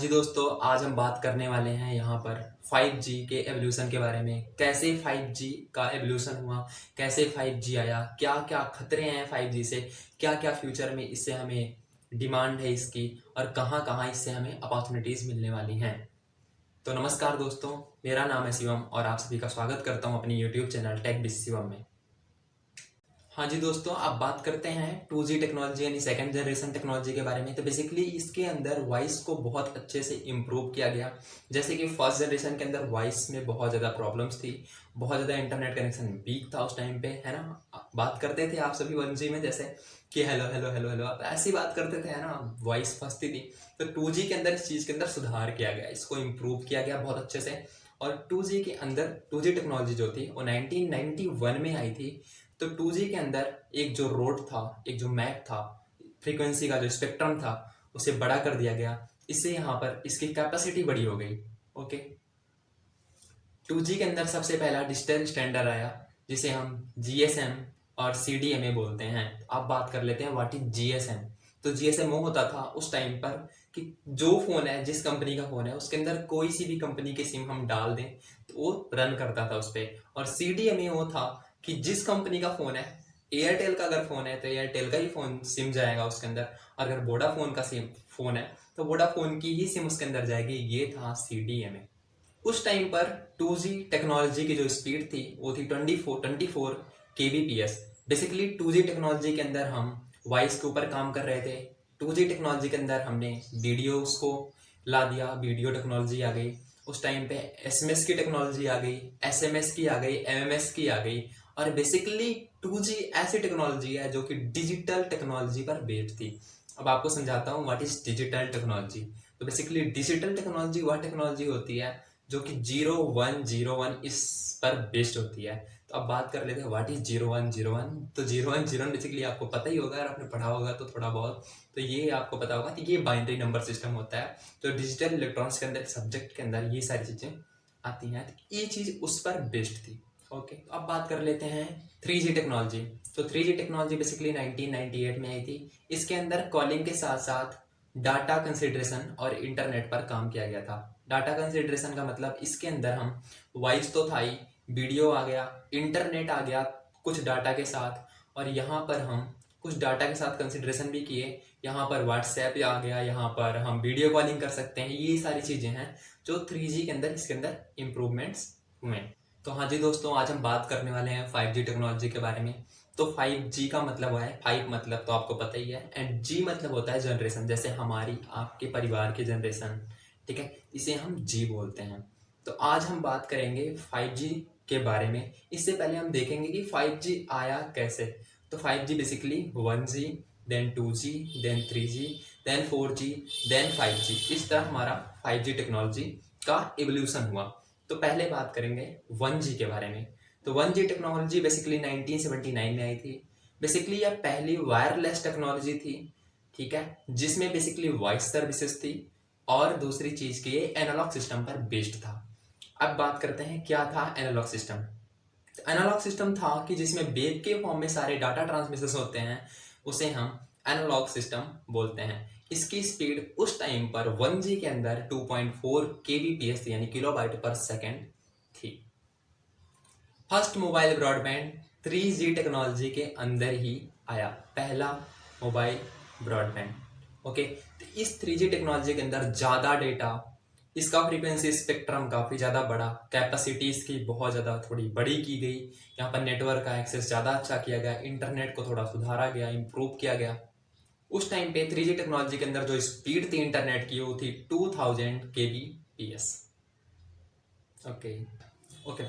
हाँ जी दोस्तों, आज हम बात करने वाले हैं यहाँ पर 5G के एवोल्यूशन के बारे में। कैसे 5G का एवोल्यूशन हुआ, कैसे 5G आया, क्या क्या खतरे हैं 5G से, क्या क्या फ्यूचर में इससे हमें डिमांड है इसकी, और कहाँ कहाँ इससे हमें अपॉर्चुनिटीज़ मिलने वाली हैं। तो नमस्कार दोस्तों, मेरा नाम है शिवम और आप सभी का स्वागत करता हूँ अपनी YouTube channel tech with Shivam में। हाँ जी दोस्तों, अब बात करते हैं 2G टेक्नोलॉजी यानी सेकंड जनरेशन टेक्नोलॉजी के बारे में। तो बेसिकली इसके अंदर वॉइस को बहुत अच्छे से इम्प्रूव किया गया। जैसे कि फर्स्ट जनरेशन के अंदर वॉइस में बहुत ज़्यादा प्रॉब्लम्स थी, बहुत ज़्यादा इंटरनेट कनेक्शन वीक था उस टाइम पे, है ना। बात करते थे आप सभी 1G में जैसे कि हेलो हेलो हेलो हेलो, आप ऐसी बात करते थे, है ना, वॉइस फंसती थी। तो 2G के अंदर इस चीज़ के अंदर सुधार किया गया, इसको इम्प्रूव किया गया बहुत अच्छे से। और 2G के अंदर 2G टेक्नोलॉजी जो थी वो 1991 में आई थी। तो 2G के अंदर एक जो रोड था, एक जो मैप था, फ्रीक्वेंसी का जो स्पेक्ट्रम था, उसे बड़ा कर दिया गया। इससे यहाँ पर इसकी कैपेसिटी बड़ी हो गई। ओके, 2G के अंदर सबसे पहला डिजिटल स्टैंडर्ड आया जिसे हम GSM और CDMA बोलते हैं। अब बात कर लेते हैं व्हाट इज GSM। तो GSM वो होता था उस टाइम पर कि जो फ़ोन है, जिस कंपनी का फ़ोन है, उसके अंदर कोई सी भी कंपनी की सिम हम डाल दें तो वो रन करता था उस पर। और CDMA वो था कि जिस कंपनी का फ़ोन है, एयरटेल का अगर फ़ोन है तो एयरटेल का ही फ़ोन सिम जाएगा उसके अंदर, अगर वोडाफोन का सिम फ़ोन है तो वोडाफोन की ही सिम उसके अंदर जाएगी। ये था CDMA। उस टाइम पर 2G टेक्नोलॉजी की जो स्पीड थी वो थी 24 kbps। बेसिकली 2G टेक्नोलॉजी के अंदर हम वॉइस के ऊपर काम कर रहे थे। 2G टेक्नोलॉजी के अंदर हमने वीडियोस को ला दिया, वीडियो टेक्नोलॉजी आ गई। उस टाइम पे SMS की टेक्नोलॉजी आ गई, SMS की आ गई, MMS की आ गई। और बेसिकली 2G ऐसी टेक्नोलॉजी है जो कि डिजिटल टेक्नोलॉजी पर बेस्ड थी। अब आपको समझाता हूँ व्हाट इज डिजिटल टेक्नोलॉजी। तो बेसिकली डिजिटल टेक्नोलॉजी वह टेक्नोलॉजी होती है जो कि 0101 इस पर बेस्ड होती है। तो अब बात कर लेते हैं व्हाट इज 0101। तो 0101 बेसिकली आपको पता ही होगा, अगर आपने पढ़ा होगा तो थोड़ा बहुत, तो ये आपको पता होगा कि ये बाइनरी नंबर सिस्टम होता है। तो डिजिटल इलेक्ट्रॉनिक्स के अंदर, सब्जेक्ट के अंदर ये सारी चीज़ें आती हैं। तो ये चीज़ उस पर बेस्ड थी। ओके, तो अब बात कर लेते हैं 3G टेक्नोलॉजी। तो 3G टेक्नोलॉजी बेसिकली 1998 में आई थी। इसके अंदर कॉलिंग के साथ साथ डाटा कंसिडरेशन और इंटरनेट पर काम किया गया था। डाटा कंसिडरेशन का मतलब इसके अंदर हम वॉइस तो था ही, वीडियो आ गया, इंटरनेट आ गया कुछ डाटा के साथ, और यहाँ पर हम कुछ डाटा के साथ कंसिडरेशन भी किए। यहाँ पर व्हाट्सएप आ गया, यहाँ पर हम वीडियो कॉलिंग कर सकते हैं। ये सारी चीज़ें हैं जो 3G के अंदर, इसके अंदर इम्प्रूवमेंट्स हुए। तो हाँ जी दोस्तों, आज हम बात करने वाले हैं 5G टेक्नोलॉजी के बारे में। तो 5G का मतलब है, 5 मतलब तो आपको पता ही है, एंड G मतलब होता है जनरेशन, जैसे हमारी आपके परिवार की जनरेशन, ठीक है, इसे हम G बोलते हैं। तो आज हम बात करेंगे 5G के बारे में। इससे पहले हम देखेंगे कि 5G आया कैसे। तो 5G basically 1G, then 2G, then 3G, then 4G, then 5G। इस तरह हमारा 5G टेक्नोलॉजी का एवोल्यूशन हुआ। तो पहले बात करेंगे 1G के बारे में। तो 1G टेक्नोलॉजी बेसिकली 1979 में आई थी। बेसिकली यह पहली वायरलेस टेक्नोलॉजी थी, ठीक है, जिसमें बेसिकली वॉइस सर्विसेज थी, और दूसरी चीज की ये एनालॉग सिस्टम पर बेस्ड था। अब बात करते हैं क्या था एनालॉग सिस्टम। एनालॉग सिस्टम था कि जिसमें वेव के फॉर्म में सारे डाटा ट्रांसमिशन होते हैं, उसे हम एनालॉग सिस्टम बोलते हैं। इसकी स्पीड उस टाइम पर 1G के अंदर 2.4 kbps यानी किलोबाइट पर सेकेंड थी। First mobile broadband 3G technology के अंदर ही आया, पहला मोबाइल ब्रॉडबैंड। ओके, तो इस 3G टेक्नोलॉजी के अंदर ज़्यादा डेटा, इसका फ्रीक्वेंसी स्पेक्ट्रम काफ़ी ज़्यादा बड़ा, कैपेसिटी इसकी बहुत ज़्यादा थोड़ी बड़ी की गई। यहाँ पर नेटवर्क का एक्सेस ज़्यादा अच्छा किया गया, इंटरनेट को थोड़ा सुधारा गया, इम्प्रूव किया गया। उस टाइम पे 3G टेक्नोलॉजी के अंदर जो स्पीड थी इंटरनेट की वो थी 2000 kbps। ओके ओके,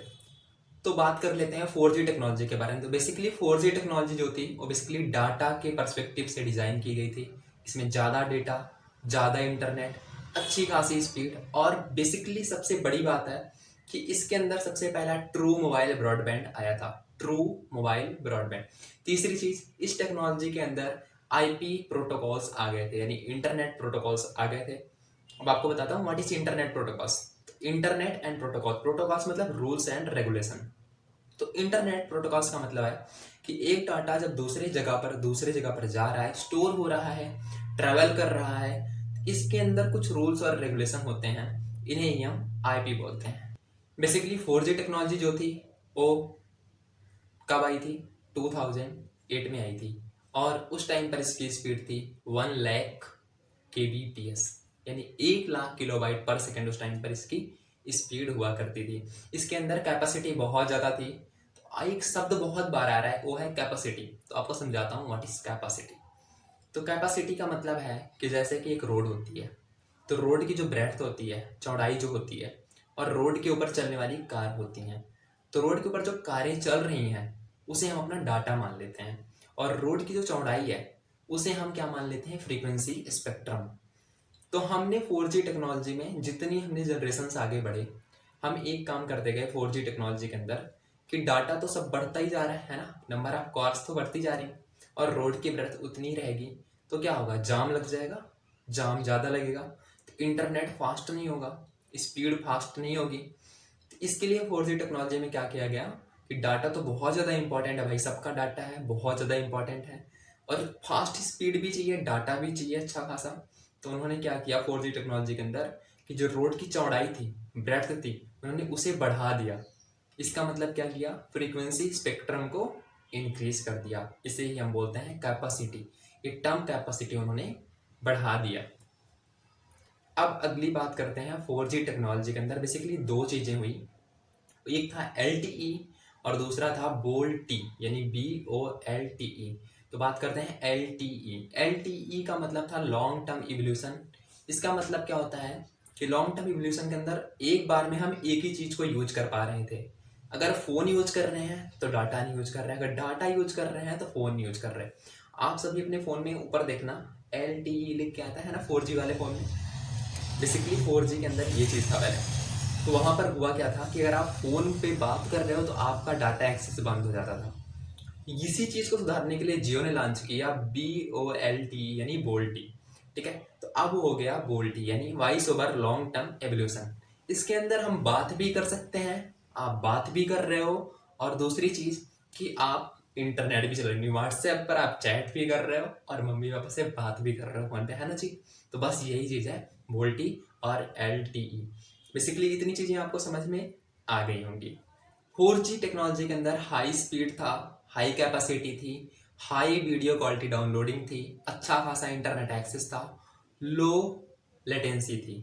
तो बात कर लेते हैं 4G टेक्नोलॉजी के बारे में। तो बेसिकली 4G टेक्नोलॉजी जो थी वो बेसिकली डाटा के पर्सपेक्टिव से डिज़ाइन की गई थी। इसमें ज़्यादा डेटा, ज़्यादा इंटरनेट, अच्छी खासी स्पीड, और बेसिकली सबसे बड़ी बात है कि इसके अंदर सबसे पहला ट्रू मोबाइल ब्रॉडबैंड आया था। True mobile broadband. तीसरी चीज़, इस टेक्नोलॉजी के अंदर IP प्रोटोकॉल्स आ गए थे, यानी इंटरनेट प्रोटोकॉल्स आ गए थे। अब आपको बताता हूँ what is internet protocols. Internet and protocol, protocols मतलब रूल्स एंड रेगुलेशन। तो इंटरनेट प्रोटोकॉल्स का मतलब है कि एक डाटा जब दूसरे जगह पर जा रहा है, स्टोर हो रहा है, ट्रैवल कर रहा है, इसके अंदर कुछ रूल्स और रेगुलेशन होते हैं, इन्हें ही हम आईपी बोलते हैं। बेसिकली 4G टेक्नोलॉजी जो थी वो कब आई थी? 2008 में आई थी, और उस टाइम पर इसकी स्पीड थी 1 लाख kbps, यानी 1 लाख किलोबाइट पर सेकेंड उस टाइम पर इसकी स्पीड हुआ करती थी। इसके अंदर कैपेसिटी बहुत ज़्यादा थी। तो एक शब्द बहुत बार आ रहा है, वो है कैपेसिटी। तो आपको समझाता हूँ व्हाट इज कैपेसिटी। तो कैपेसिटी का मतलब है कि जैसे कि एक रोड होती है, तो रोड की जो ब्रेड्थ होती है, चौड़ाई जो होती है, और रोड के ऊपर चलने वाली कार होती हैं। तो रोड के ऊपर जो कारें चल रही हैं उसे हम अपना डाटा मान लेते हैं, और रोड की जो चौड़ाई है उसे हम क्या मान लेते हैं? Frequency spectrum. तो हमने 4G टेक्नोलॉजी में जितनी हमने जनरेशन्स आगे बढ़े, हम एक काम करते गए 4G टेक्नोलॉजी के अंदर कि डाटा तो सब बढ़ता ही जा रहा है ना, नंबर ऑफ कॉर्स तो बढ़ती जा रही है, और रोड की ब्रेड्थ उतनी रहेगी। तो क्या होगा? जाम लग जाएगा, जाम ज़्यादा लगेगा, तो इंटरनेट फास्ट नहीं होगा, स्पीड फास्ट नहीं होगी। तो इसके लिए 4G टेक्नोलॉजी में क्या किया गया कि डाटा तो बहुत ज़्यादा इंपॉर्टेंट है भाई, सबका डाटा है, बहुत ज़्यादा इंपॉर्टेंट है, और फास्ट स्पीड भी चाहिए, डाटा भी चाहिए अच्छा खासा। तो उन्होंने क्या किया 4G टेक्नोलॉजी के अंदर कि जो रोड की चौड़ाई थी, ब्रेड्थ थी, उन्होंने उसे बढ़ा दिया। इसका मतलब क्या किया? फ्रीक्वेंसी स्पेक्ट्रम को इंक्रीज कर दिया। इसे ही हम बोलते हैं कैपेसिटी। ये टर्म कैपेसिटी उन्होंने बढ़ा दिया। अब अगली बात करते हैं 4G टेक्नोलॉजी के अंदर बेसिकली दो चीज़ें हुई। एक था LTE और दूसरा था BOLT, यानी BOLTE। तो बात करते हैं LTE। LTE का मतलब था लॉन्ग टर्म इवोल्यूशन। इसका मतलब क्या होता है कि लॉन्ग टर्म इवोल्यूशन के अंदर एक बार में हम एक ही चीज़ को यूज कर पा रहे थे। अगर फ़ोन यूज कर रहे हैं तो डाटा नहीं यूज कर रहे हैं, अगर डाटा यूज कर रहे हैं तो फ़ोन नहीं यूज कर रहे। आप सभी अपने फ़ोन में ऊपर देखना LTE लिख के आता है ना 4G वाले फ़ोन में। बेसिकली 4G के अंदर ये चीज़ था पहले। तो वहाँ पर हुआ क्या था कि अगर आप फ़ोन पे बात कर रहे हो तो आपका डाटा एक्सेस बंद हो जाता था। इसी चीज़ को सुधारने के लिए जियो ने लॉन्च किया BOLT, यानी बोल्टी। ठीक है, तो अब हो गया बोल्टी, यानी voice over long term evolution. इसके अंदर हम बात भी कर सकते हैं, आप बात भी कर रहे हो, और दूसरी चीज़ कि आप इंटरनेट भी चला रहे हो, व्हाट्सएप पर आप चैट भी कर रहे हो और मम्मी पापा से बात भी कर रहे हो फोन पे, है ना जी। तो बस यही चीज़ है बोल्टी और LTE। बेसिकली इतनी चीज़ें आपको समझ में आ गई होंगी। 4G टेक्नोलॉजी के अंदर हाई स्पीड था, हाई कैपेसिटी थी, हाई वीडियो क्वालिटी डाउनलोडिंग थी, अच्छा खासा इंटरनेट एक्सेस था, लो लेटेंसी थी।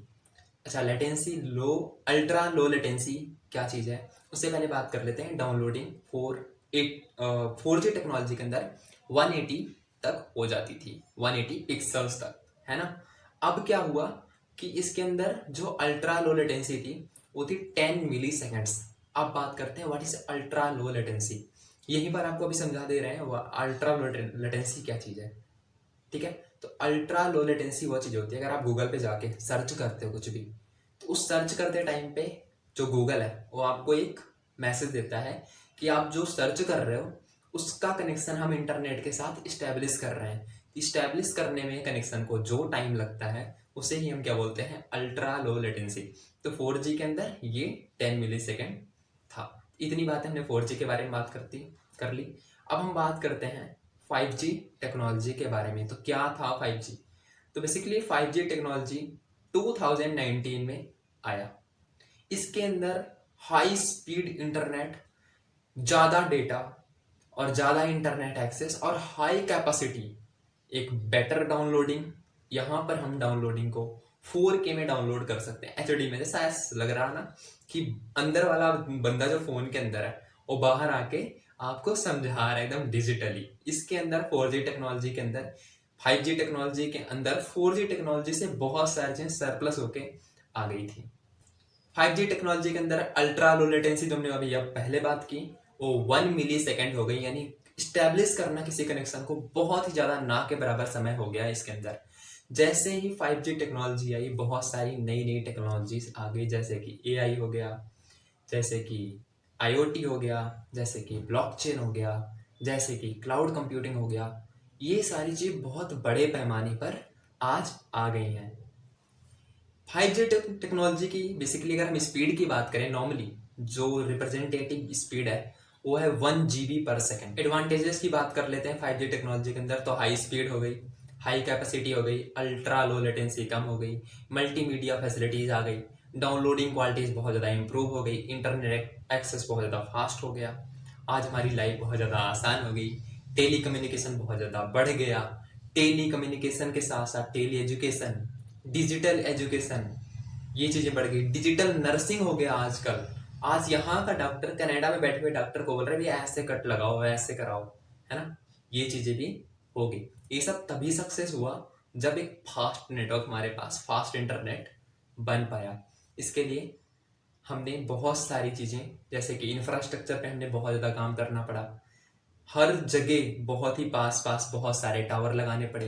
अच्छा, लेटेंसी लो, अल्ट्रा लो लेटेंसी क्या चीज़ है उससे पहले बात कर लेते हैं। डाउनलोडिंग 4G टेक्नोलॉजी के अंदर 180 तक हो जाती थी, 180 पिक्सल्स तक, है ना। अब क्या हुआ कि इसके अंदर जो अल्ट्रा लो लेटेंसी थी वो थी 10 मिली सेकेंड्स। अब बात करते हैं what is ultra low latency. यहीं पर आपको अभी समझा दे रहे हैं वो अल्ट्रा लो लेटेंसी क्या चीज़ है। ठीक है, तो अल्ट्रा लो लेटेंसी वो चीज़ होती है, अगर आप गूगल पे जाके सर्च करते हो कुछ भी, तो उस सर्च करते टाइम पे जो गूगल है वो आपको एक मैसेज देता है कि आप जो सर्च कर रहे हो उसका कनेक्शन हम इंटरनेट के साथ इस्टेब्लिश कर रहे हैं। इस्टेब्लिश करने में कनेक्शन को जो टाइम लगता है उसे ही हम क्या बोलते हैं? Ultra low latency. तो 4G के अंदर ये 10 मिली सेकेंड था। इतनी बातें हमने 4G के बारे में बात कर ली। अब हम बात करते हैं 5G टेक्नोलॉजी के बारे में। तो क्या था 5G? तो बेसिकली 5G टेक्नोलॉजी 2019 में आया। इसके अंदर हाई स्पीड इंटरनेट, ज़्यादा डेटा और ज़्यादा इंटरनेट एक्सेस और हाई कैपेसिटी, एक बेटर डाउनलोडिंग। यहाँ पर हम डाउनलोडिंग को 4K में डाउनलोड कर सकते हैं, HD में। जैसा लग रहा ना कि अंदर वाला बंदा जो फ़ोन के अंदर है वो बाहर आके आपको समझा रहा है एकदम डिजिटली। इसके अंदर 4G टेक्नोलॉजी के अंदर 5G टेक्नोलॉजी के अंदर 4G टेक्नोलॉजी से बहुत सारी चीज़ें सरप्लस होके आ गई थी। 5G टेक्नोलॉजी के अंदर अल्ट्रा लो लेटेंसी जो हमने अभी अब पहले बात की वो 1 मिली सेकेंड हो गई, यानी स्टैब्लिश करना किसी कनेक्शन को बहुत ही ज़्यादा ना के बराबर समय हो गया इसके अंदर। जैसे ही 5G टेक्नोलॉजी आई बहुत सारी नई नई टेक्नोलॉजीज आ गई, जैसे कि AI हो गया, जैसे कि IoT हो गया, जैसे कि ब्लॉकचेन हो गया, जैसे कि क्लाउड कंप्यूटिंग हो गया। ये सारी चीज़ बहुत बड़े पैमाने पर आज आ गई हैं। 5G टेक्नोलॉजी की बेसिकली अगर हम स्पीड की बात करें, नॉर्मली जो रिप्रेजेंटेटिव स्पीड है वो है 1 GB पर सेकेंड। एडवांटेजेस की बात कर लेते हैं 5G टेक्नोलॉजी के अंदर। तो हाई स्पीड हो गई, हाई कैपेसिटी हो गई, अल्ट्रा लो लेटेंसी कम हो गई, मल्टीमीडिया फैसिलिटीज़ आ गई, डाउनलोडिंग क्वालिटीज़ बहुत ज़्यादा इंप्रूव हो गई, इंटरनेट एक्सेस बहुत ज़्यादा फास्ट हो गया, आज हमारी लाइफ बहुत ज़्यादा आसान हो गई, टेली कम्युनिकेशन बहुत ज़्यादा बढ़ गया, टेली कम्युनिकेशन के साथ साथ टेली एजुकेशन, डिजिटल एजुकेशन, ये चीज़ें बढ़ गई, डिजिटल नर्सिंग हो गया आजकल। आज यहाँ का डॉक्टर कनाडा में बैठे हुए डॉक्टर को बोल रहे हैं भैया ऐसे कट लगाओ, ऐसे कराओ, है ना। ये चीज़ें भी हो गई। ये सब तभी सक्सेस हुआ जब एक फास्ट नेटवर्क हमारे पास, फास्ट इंटरनेट बन पाया। इसके लिए हमने बहुत सारी चीज़ें, जैसे कि इंफ्रास्ट्रक्चर पे हमने बहुत ज़्यादा काम करना पड़ा। हर जगह बहुत ही पास पास बहुत सारे टावर लगाने पड़े,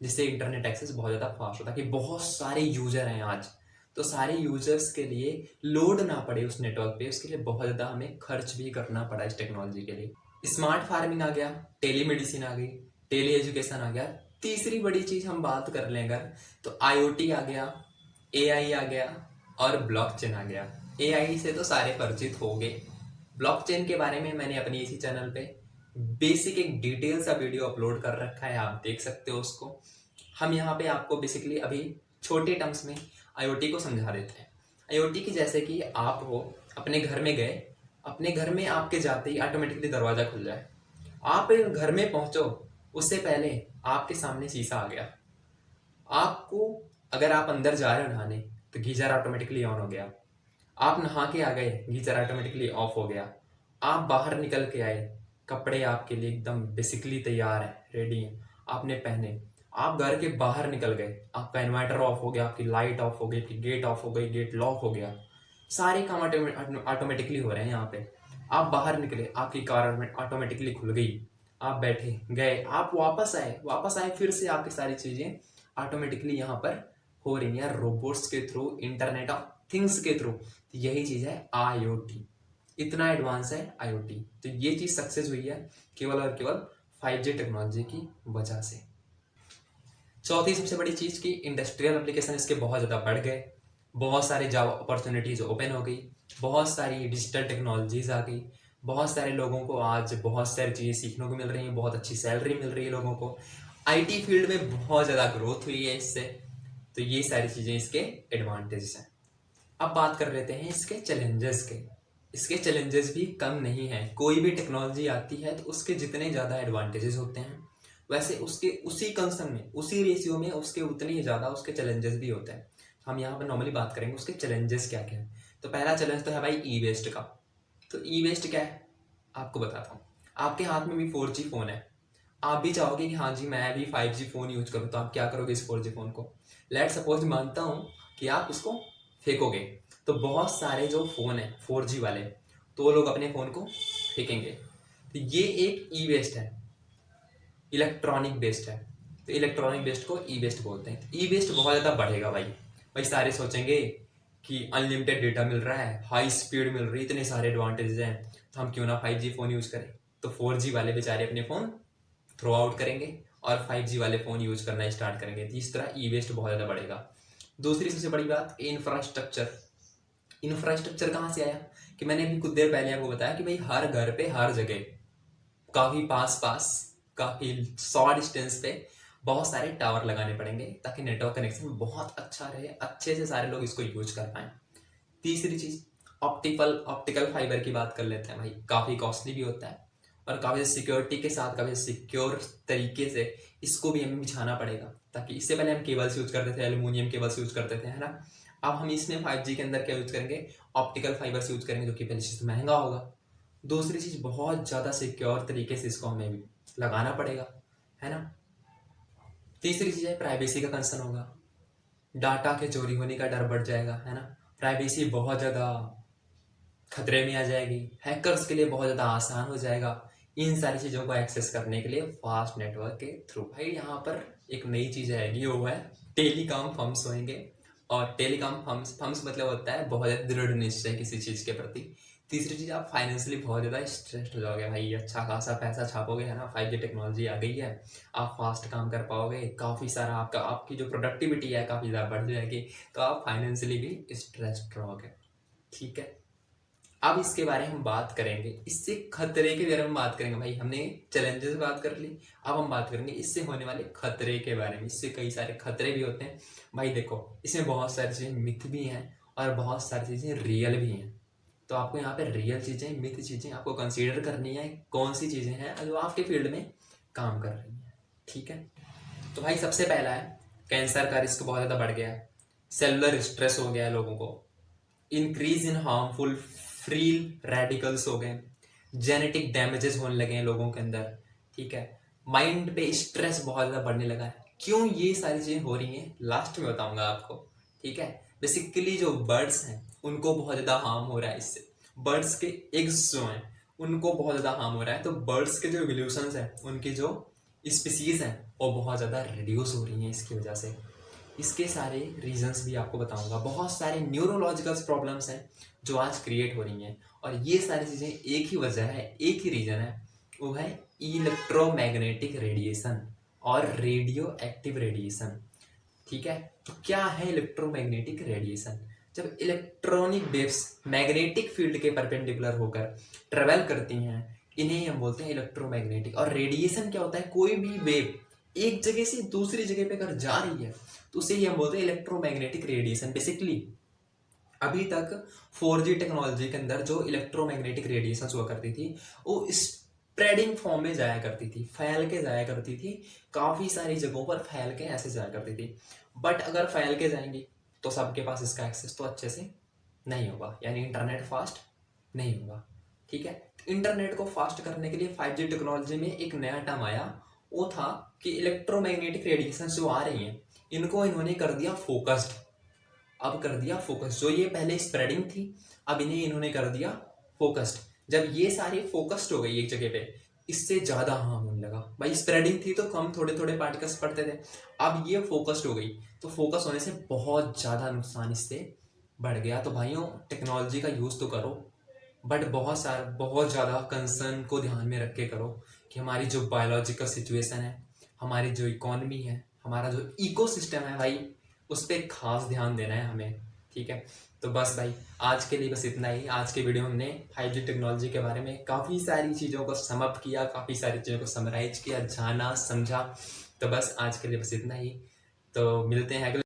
जिससे इंटरनेट एक्सेस बहुत ज़्यादा फास्ट होता कि बहुत सारे यूजर हैं आज, तो सारे यूजर्स के लिए लोड ना पड़े उस नेटवर्क पे, उसके लिए बहुत ज़्यादा हमें खर्च भी करना पड़ा इस टेक्नोलॉजी के लिए। स्मार्ट फार्मिंग आ गया, टेली मेडिसिन आ गई, टेली एजुकेशन आ गया। तीसरी बड़ी चीज़ हम बात कर लें अगर, तो IoT आ गया, AI आ गया और ब्लॉकचेन आ गया। AI से तो सारे परिचित हो गए। ब्लॉकचेन के बारे में मैंने अपनी इसी चैनल पे बेसिक एक डिटेल सा वीडियो अपलोड कर रखा है, आप देख सकते हो उसको। हम यहाँ पे आपको बेसिकली अभी छोटे टर्म्स में IoT को समझा देते हैं। IoT की जैसे कि आप हो अपने घर में गए, अपने घर में आपके जाते ही ऑटोमेटिकली दरवाज़ा खुल जाए, आप घर में पहुंचो उससे पहले आपके सामने शीशा आ गया, आपको अगर आप अंदर जा रहे हो नहाने तो गीजर ऑटोमेटिकली ऑन हो गया, आप नहा के आ गए गीजर ऑटोमेटिकली ऑफ हो गया, आप बाहर निकल के आए, कपड़े आपके लिए एकदम बेसिकली तैयार है, रेडी है, आपने पहने, आप घर के बाहर निकल गए, आपका इन्वर्टर ऑफ हो गया, आपकी लाइट ऑफ हो गई, आपकी गेट ऑफ हो गई, गेट लॉक हो गया, सारे काम ऑटोमेटिकली हो रहे हैं यहाँ पे। आप बाहर निकले, आपकी कार ऑटोमेटिकली खुल गई, आप बैठे गए, आप वापस आए फिर से आपकी सारी चीजें ऑटोमेटिकली यहाँ पर हो रही हैं रोबोट्स के थ्रू, इंटरनेट ऑफ थिंग्स के थ्रू। तो यही चीज है IoT, इतना एडवांस है IoT। तो ये चीज सक्सेस हुई है केवल और केवल 5G टेक्नोलॉजी की वजह से। चौथी सबसे बड़ी चीज की इंडस्ट्रियल एप्लीकेशन इसके बहुत ज्यादा बढ़ गए, बहुत सारे जॉब अपॉर्चुनिटीज ओपन हो गई, बहुत सारी डिजिटल टेक्नोलॉजीज आ गई, बहुत सारे लोगों को आज बहुत सारी चीज़ें सीखने को मिल रही हैं, बहुत अच्छी सैलरी मिल रही है लोगों को, IT फील्ड में बहुत ज़्यादा ग्रोथ हुई है इससे। तो ये सारी चीज़ें इसके एडवांटेजेस हैं। अब बात कर लेते हैं इसके चैलेंजेस के। इसके चैलेंजेस भी कम नहीं हैं। कोई भी टेक्नोलॉजी आती है तो उसके जितने ज़्यादा एडवांटेजेस होते हैं, वैसे उसके उसी कंसर्न में, उसी रेशियो में उसके उतने ही ज़्यादा उसके चैलेंजेस भी होते हैं। हम यहाँ पर नॉर्मली बात करेंगे उसके चैलेंजेस क्या क्या है। तो पहला चैलेंज तो है भाई ई वेस्ट का। तो ई वेस्ट क्या है आपको बताता हूँ। आपके हाथ में भी 4G फ़ोन है, आप भी चाहोगे कि हाँ जी मैं भी 5G फ़ोन यूज करूँ, तो आप क्या करोगे इस 4G फ़ोन को? लेट सपोज मानता हूँ कि आप उसको फेंकोगे, तो बहुत सारे जो फ़ोन है 4G वाले, तो वो लोग अपने फ़ोन को फेंकेंगे। तो ये एक ई वेस्ट है, इलेक्ट्रॉनिक वेस्ट है। तो इलेक्ट्रॉनिक वेस्ट को ई वेस्ट बोलते हैं। ई वेस्ट बहुत ज़्यादा बढ़ेगा भाई सारे सोचेंगे कि अनलिमिटेड डेटा मिल रहा है, हाई स्पीड मिल रही है, इतने सारे एडवांटेजेस हैं, तो हम क्यों ना 5G फ़ोन यूज़ करें। तो 4G वाले बेचारे अपने फ़ोन थ्रो आउट करेंगे और 5G वाले फ़ोन यूज़ करना स्टार्ट करेंगे। तो इस तरह ई वेस्ट बहुत ज़्यादा बढ़ेगा। दूसरी सबसे बड़ी बात, इंफ्रास्ट्रक्चर। इंफ्रास्ट्रक्चर कहाँ से आया कि मैंने अभी कुछ देर पहले आपको बताया कि भाई हर घर पे हर जगह काफ़ी पास काफ़ी 100 डिस्टेंस पे बहुत सारे टावर लगाने पड़ेंगे, ताकि नेटवर्क कनेक्शन बहुत अच्छा रहे, अच्छे से सारे लोग इसको यूज कर पाएँ। तीसरी चीज़, ऑप्टिकल फाइबर की बात कर लेते हैं भाई। काफ़ी कॉस्टली भी होता है और काफ़ी सिक्योरिटी के साथ, काफ़ी सिक्योर तरीके से इसको भी हमें बिछाना पड़ेगा, ताकि इससे पहले हम केबल्स यूज करते थे, एल्यूमिनियम केबल्स यूज करते थे, है ना। अब हम इसमें 5G के अंदर क्या यूज करेंगे, ऑप्टिकल फाइबर्स यूज करेंगे, जो कि पहले चीज़ महंगा होगा। दूसरी चीज़, बहुत ज़्यादा सिक्योर तरीके से इसको हमें भी लगाना पड़ेगा, है ना। तीसरी चीज़ है प्राइवेसी का कंसर्न होगा, डाटा के चोरी होने का डर बढ़ जाएगा, है ना। प्राइवेसी बहुत ज़्यादा खतरे में आ जाएगी, हैकर्स के लिए बहुत ज़्यादा आसान हो जाएगा इन सारी चीज़ों को एक्सेस करने के लिए फास्ट नेटवर्क के थ्रू। भाई यहाँ पर एक नई चीज़ आएगी, वो है टेलीकॉम फर्म्स होंगे। और टेलीकॉम फर्म्स मतलब होता है बहुत ज़्यादा दृढ़ निश्चय किसी चीज़ के प्रति। तीसरी चीज़, आप फाइनेंशियली बहुत ज़्यादा स्ट्रेस्ड हो जाओगे भाई, अच्छा खासा पैसा छापोगे, है ना। 5G टेक्नोलॉजी आ गई है, आप फास्ट काम कर पाओगे, काफ़ी सारा आपकी जो प्रोडक्टिविटी है काफ़ी ज़्यादा बढ़ जाएगी, तो आप फाइनेंशियली भी स्ट्रेस्ड रहोगे, ठीक है। अब इसके बारे में हम बात करेंगे, इससे खतरे के बारे में बात करेंगे भाई। हमने चैलेंजेस बात कर ली, अब हम बात करेंगे इससे होने वाले खतरे के बारे में। इससे कई सारे खतरे भी होते हैं भाई। देखो, इसमें बहुत सारी चीज़ें मिथ भी हैं और बहुत सारी चीज़ें रियल भी हैं। तो आपको यहाँ पे रियल चीज़ें, मिथ चीज़ें आपको कंसीडर करनी है, कौन सी चीज़ें हैं जो आपके फील्ड में काम कर रही हैं। ठीक है, तो भाई सबसे पहला है कैंसर का रिस्क बहुत ज़्यादा बढ़ गया है, सेलुलर स्ट्रेस हो गया है लोगों को, increase in harmful free radicals हो गए, जेनेटिक डैमेजेस होने लगे हैं लोगों के अंदर। ठीक है, माइंड पे स्ट्रेस बहुत ज़्यादा बढ़ने लगा है। क्यों ये सारी चीज़ें हो रही हैं लास्ट में बताऊंगा आपको। ठीक है, बेसिकली जो बर्ड्स हैं उनको बहुत ज़्यादा हार्म हो रहा है इससे। बर्ड्स के एग्स जो हैं उनको बहुत ज़्यादा हार्म हो रहा है। तो बर्ड्स के जो इवोल्यूशंस हैं, उनकी जो स्पीसीज हैं वो बहुत ज़्यादा रिड्यूस हो रही हैं इसकी वजह से। इसके सारे रीजंस भी आपको बताऊंगा। बहुत सारे न्यूरोलॉजिकल प्रॉब्लम्स हैं जो आज क्रिएट हो रही हैं, और ये सारी चीज़ें एक ही वजह है, एक ही रीजन है, वो है इलेक्ट्रोमैग्नेटिक रेडिएशन और रेडियो एक्टिव रेडिएशन। ठीक है, तो क्या है इलेक्ट्रोमैग्नेटिक रेडिएशन? जब इलेक्ट्रॉनिक वेव्स मैग्नेटिक फील्ड के परपेंडिकुलर होकर ट्रेवल करती हैं, इन्हें हम बोलते हैं इलेक्ट्रोमैग्नेटिक। और रेडिएशन क्या होता है? कोई भी वेव एक जगह से दूसरी जगह पे अगर जा रही है तो उसे ही हम बोलते हैं इलेक्ट्रोमैग्नेटिक रेडिएशन। बेसिकली अभी तक 4G टेक्नोलॉजी के अंदर जो इलेक्ट्रोमैग्नेटिक रेडिएशन हुआ करती थी वो स्प्रेडिंग फॉर्म में जाया करती थी, फैल के जाया करती थी, काफ़ी सारी जगहों पर फैल के ऐसे जाया करती थी। बट अगर फैल के जाएंगी तो सबके पास इसका एक्सेस तो अच्छे से नहीं होगा, यानी इंटरनेट फास्ट नहीं होगा। ठीक है, इंटरनेट को फास्ट करने के लिए 5G टेक्नोलॉजी में एक नया टर्म आया, वो था कि इलेक्ट्रोमैग्नेटिक रेडिएशन जो आ रही हैं इनको इन्होंने कर दिया फोकस्ड। अब कर दिया फोकस, जो ये पहले स्प्रेडिंग थी अब इन्हें इन्होंने कर दिया फोकस्ड। जब ये सारे फोकस्ड हो गई एक जगह पे, इससे ज्यादा हार्म होने लगा। भाई स्प्रेडिंग थी तो कम थोड़े थोड़े पार्टिकल्स पड़ते थे, अब ये फोकस्ड हो गई तो फोकस होने से बहुत ज्यादा नुकसान इससे बढ़ गया। तो भाइयों, टेक्नोलॉजी का यूज तो करो, बट बहुत ज़्यादा कंसर्न को ध्यान में रख के करो कि हमारी जो बायोलॉजिकल सिचुएशन है, हमारी जो इकोनॉमी है, हमारा जो इकोसिस्टम है भाई, उस पर खास ध्यान देना है हमें। ठीक है, तो बस भाई आज के लिए बस इतना ही। आज के वीडियो में हमने 5G टेक्नोलॉजी के बारे में काफ़ी सारी चीज़ों को समअप किया, काफ़ी सारी चीज़ों को समराइज किया, जाना समझा। तो बस आज के लिए बस इतना ही। तो मिलते हैं अगले